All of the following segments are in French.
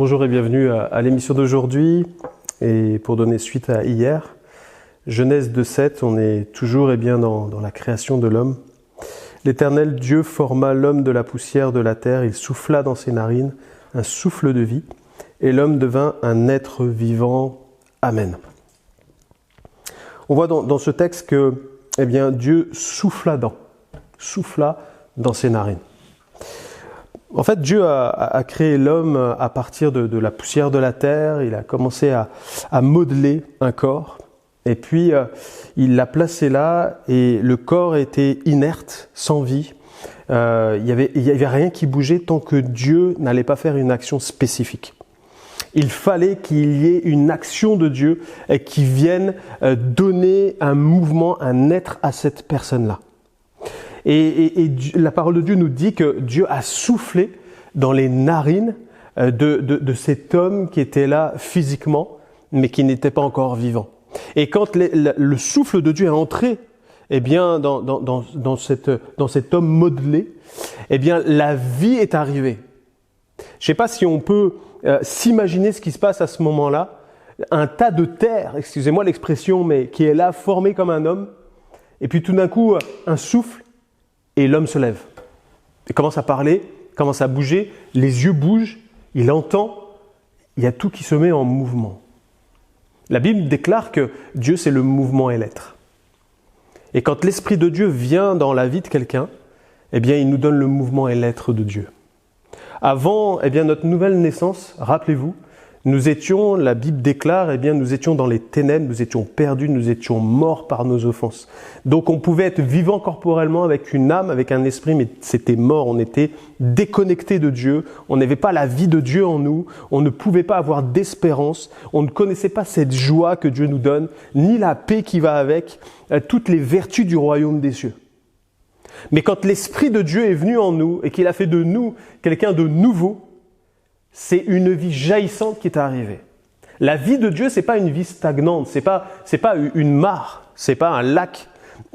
Bonjour et bienvenue à l'émission d'aujourd'hui. Et pour donner suite à hier, Genèse 2:7, on est toujours dans la création de l'homme. L'Éternel Dieu forma l'homme de la poussière de la terre, il souffla dans ses narines un souffle de vie, et l'homme devint un être vivant. Amen. On voit dans ce texte que Dieu souffla dans ses narines. En fait, Dieu a créé l'homme à partir de la poussière de la terre. Il a commencé à modeler un corps. Et puis, il l'a placé là et le corps était inerte, sans vie. Il y avait rien qui bougeait tant que Dieu n'allait pas faire une action spécifique. Il fallait qu'il y ait une action de Dieu qui vienne donner un mouvement, un être à cette personne-là. Et la parole de Dieu nous dit que Dieu a soufflé dans les narines de cet homme qui était là physiquement, mais qui n'était pas encore vivant. Et quand le souffle de Dieu est entré dans cet homme modelé, la vie est arrivée. Je ne sais pas si on peut s'imaginer ce qui se passe à ce moment-là. Un tas de terre, excusez-moi l'expression, mais qui est là formé comme un homme. Et puis tout d'un coup, un souffle. Et l'homme se lève. Il commence à parler, commence à bouger, les yeux bougent, il entend, il y a tout qui se met en mouvement. La Bible déclare que Dieu, c'est le mouvement et l'être. Et quand l'Esprit de Dieu vient dans la vie de quelqu'un, il nous donne le mouvement et l'être de Dieu. Avant notre nouvelle naissance, rappelez-vous, la Bible déclare, nous étions dans les ténèbres, nous étions perdus, nous étions morts par nos offenses. Donc on pouvait être vivant corporellement avec une âme, avec un esprit, mais c'était mort, on était déconnecté de Dieu, on n'avait pas la vie de Dieu en nous, on ne pouvait pas avoir d'espérance, on ne connaissait pas cette joie que Dieu nous donne, ni la paix qui va avec, toutes les vertus du royaume des cieux. Mais quand l'Esprit de Dieu est venu en nous et qu'il a fait de nous quelqu'un de nouveau, c'est une vie jaillissante qui est arrivée. La vie de Dieu, c'est pas une vie stagnante, c'est pas une mare, c'est pas un lac,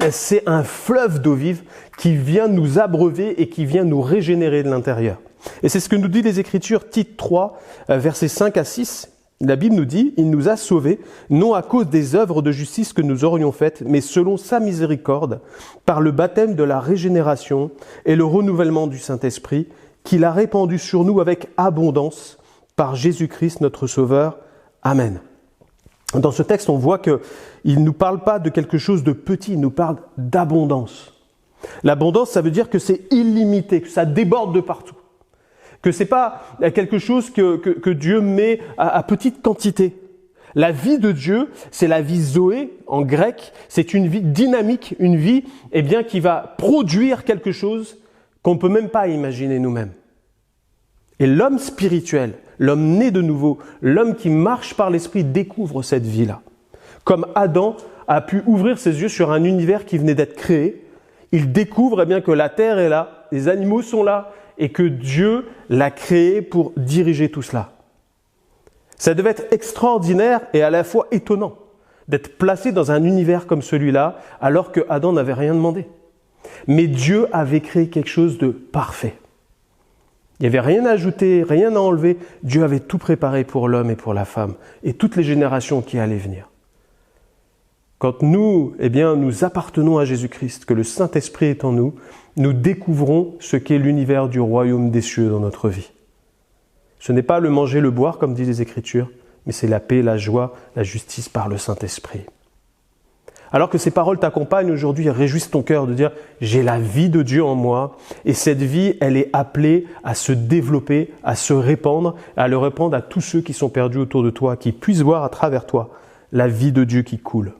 c'est un fleuve d'eau vive qui vient nous abreuver et qui vient nous régénérer de l'intérieur. Et c'est ce que nous dit les Écritures, Tite 3, versets 5 à 6. La Bible nous dit, il nous a sauvés, non à cause des œuvres de justice que nous aurions faites, mais selon sa miséricorde, par le baptême de la régénération et le renouvellement du Saint-Esprit, qu'il a répandu sur nous avec abondance par Jésus-Christ notre Sauveur. Amen. Dans ce texte, on voit qu'il ne nous parle pas de quelque chose de petit, il nous parle d'abondance. L'abondance, ça veut dire que c'est illimité, que ça déborde de partout. Que ce n'est pas quelque chose que Dieu met à petite quantité. La vie de Dieu, c'est la vie Zoé en grec, c'est une vie dynamique, une vie qui va produire quelque chose qu'on ne peut même pas imaginer nous-mêmes. Et l'homme spirituel, l'homme né de nouveau, l'homme qui marche par l'esprit découvre cette vie-là. Comme Adam a pu ouvrir ses yeux sur un univers qui venait d'être créé, il découvre que la terre est là, les animaux sont là et que Dieu l'a créé pour diriger tout cela. Ça devait être extraordinaire et à la fois étonnant d'être placé dans un univers comme celui-là alors que Adam n'avait rien demandé. Mais Dieu avait créé quelque chose de parfait. Il n'y avait rien à ajouter, rien à enlever. Dieu avait tout préparé pour l'homme et pour la femme et toutes les générations qui allaient venir. Quand nous, nous appartenons à Jésus-Christ, que le Saint-Esprit est en nous, nous découvrons ce qu'est l'univers du royaume des cieux dans notre vie. Ce n'est pas le manger, le boire, comme disent les Écritures, mais c'est la paix, la joie, la justice par le Saint-Esprit. Alors que ces paroles t'accompagnent aujourd'hui et réjouissent ton cœur de dire « J'ai la vie de Dieu en moi » et cette vie, elle est appelée à se développer, à se répandre, à le répandre à tous ceux qui sont perdus autour de toi, qui puissent voir à travers toi la vie de Dieu qui coule.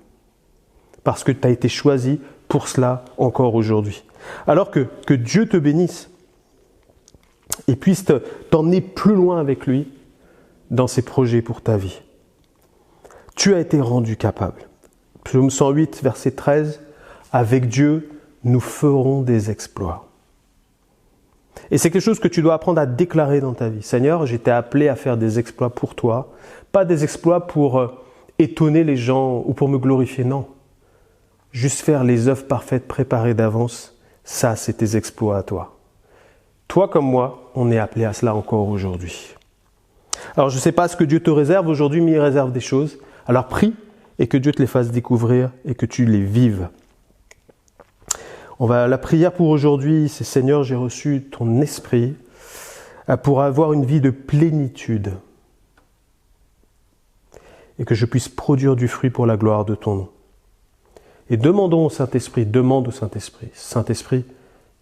Parce que tu as été choisi pour cela encore aujourd'hui. Alors que Dieu te bénisse et puisse t'emmener plus loin avec lui dans ses projets pour ta vie. Tu as été rendu capable. Psaume 108, verset 13, « Avec Dieu, nous ferons des exploits. » Et c'est quelque chose que tu dois apprendre à déclarer dans ta vie. Seigneur, j'ai été appelé à faire des exploits pour toi, pas des exploits pour étonner les gens ou pour me glorifier, non. Juste faire les œuvres parfaites préparées d'avance, ça c'est tes exploits à toi. Toi comme moi, on est appelé à cela encore aujourd'hui. Alors je ne sais pas ce que Dieu te réserve aujourd'hui, mais il réserve des choses. Alors prie et que Dieu te les fasse découvrir et que tu les vives. La prière pour aujourd'hui, c'est Seigneur, j'ai reçu ton esprit pour avoir une vie de plénitude et que je puisse produire du fruit pour la gloire de ton nom. Et demandons au Saint-Esprit, demande au Saint-Esprit, Saint-Esprit,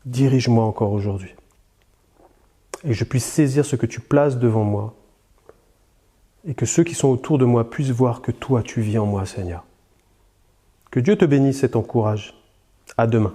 dirige-moi encore aujourd'hui. Et que je puisse saisir ce que tu places devant moi et que ceux qui sont autour de moi puissent voir que toi, tu vis en moi, Seigneur. Que Dieu te bénisse et t'encourage. À demain.